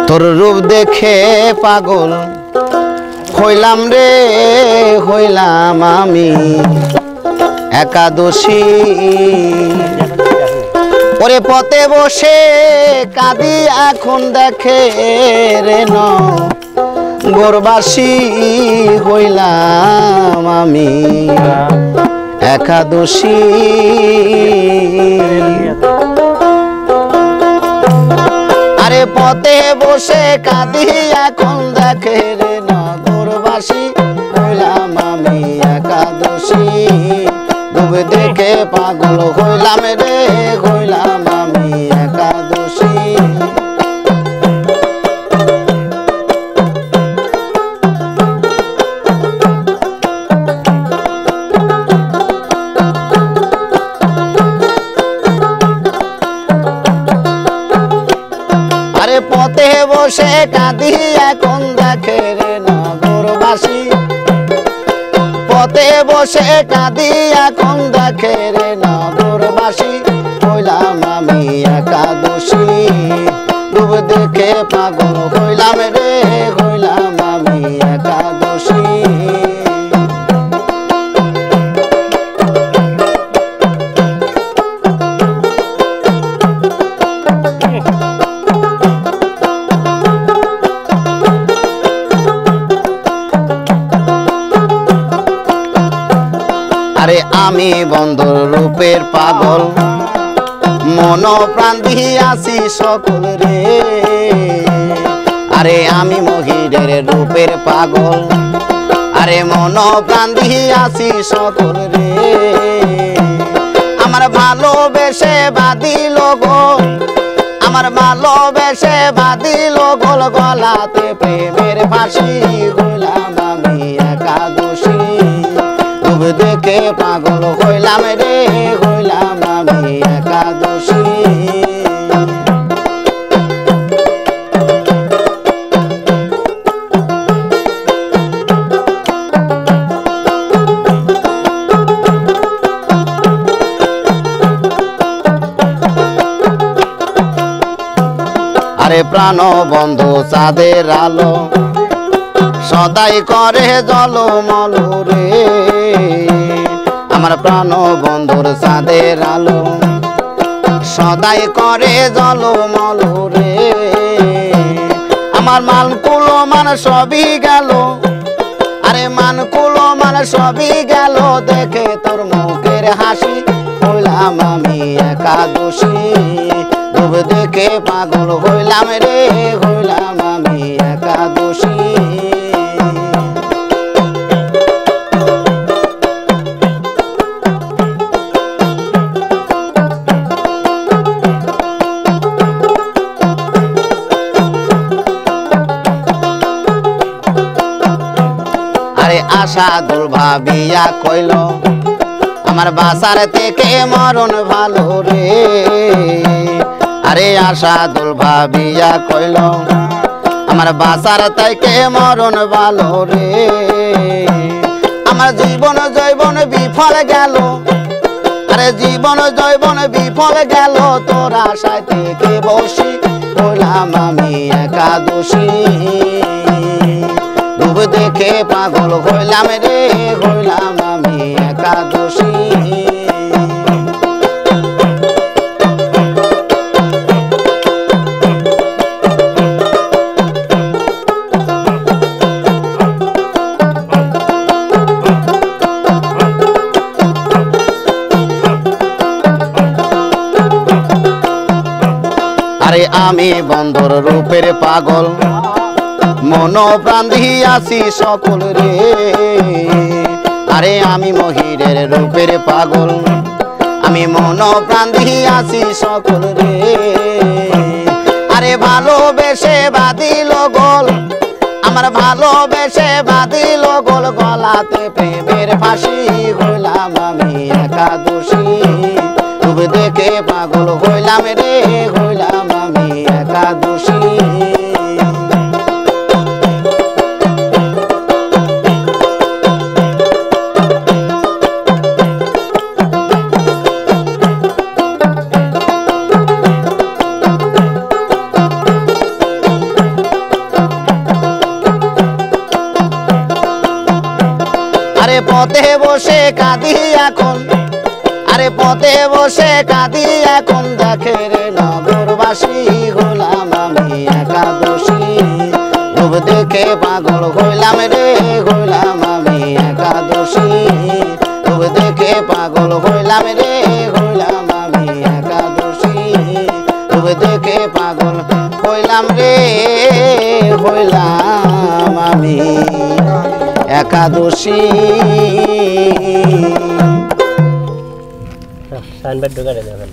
তোর রূপ দেখে পাগল হইলাম রে, হইলাম আমি একাদশী। ওরে পথে বসে কাঁদি এখন দেখে রে নগরবাসী হইলাম আমি একাদশী। আরে পথে বসে কাঁদি এখন দেখে রে নগরবাসী হইলাম আমি একাদশী। ডুব দেখে পাগল হইলাম রে, হইলাম আমি একাদশী। আরে পথে বসে কাঁদি এখন দেখে রে নগরবাসী, পথে বসে কাঁদি এখন দেখে রে নগরবাসী হইলাম আমি একাদশী। ডুব দেখে পাগল হইলাম রে, হইলাম আমি একাদশী। আরে আমি বন্ধুর রূপের পাগল, মন প্রাণ দিয়াছি সকল রে। আরে আমি মহিরের রূপের পাগল, আরে মন প্রাণ দিয়াছি সকল রে। আমার ভালোবেসে বাঁধিল গোল, আমার ভালোবেসে বাঁধিল গোল গলাতে প্রেমের ফাঁসি হইলাম আমি একাদশী। ডুব দেখে পাগল হইলাম রে, হইলাম আমি একাদশী। আরে প্রাণ বন্ধু চাঁদের আলো সদাই করে জলমল রে। আমার প্রাণ বন্ধুর চাঁদের আলো সদাই করে জলমল রে। আমার মানকুল মান সবই গেল, আরে মানকুল মান সবই গেল দেখে তোর মুখের হাসি হইলাম আমি একাদশী। ডুব দেখে পাগল হইলাম রে, হইলাম আমি একাদশী। আরে আশা দুল ভাবিয়া কইল আমার বাসার থেকে মরণ ভালো রে। আরে আশা দুল ভাবিয়া কইল আমার বাসার থেকে মরণ ভালো রে। আমার জীবন জৈবন বিফল গেল, আরে জীবন জৈবন বিফল গেল তোর আশায় থেকে বসি হইলাম আমি একাদশী। ডুব দেখে পাগল হইলাম রে, হইলাম আমি একাদশী। আরে আমি বন্ধুর রূপের পাগল, মন প্রাণ দিয়াছি সকল রে। আরে আমি মহিরের রূপের পাগল, আমি মন প্রাণ দিয়াছি সকল রে। আরে ভালোবেসে বাঁধিল গোল, আমার ভালোবেসে বাঁধিল গোল গলাতে প্রেমের ফাঁসি হইলাম আমি একাদশী। ডুব দেখে পাগল হইলাম রে, হইলাম আমি একাদশী। পথে বসে কাঁদি এখন, আরে পথে বসে কাঁদি এখন, দেখে রে নগরবাসী হলাম আমি একাদশী। রূপ দেখে পাগল হইলাম রে, হইলাম আমি একাদশী। রূপ দেখে পাগল হইলাম রে, হইলাম আমি একাদশী। রূপ দেখে পাগল হইলাম রে, হইলাম আমি একাদশী। সাইনবোর্ড ঢুকাতে যাবেন।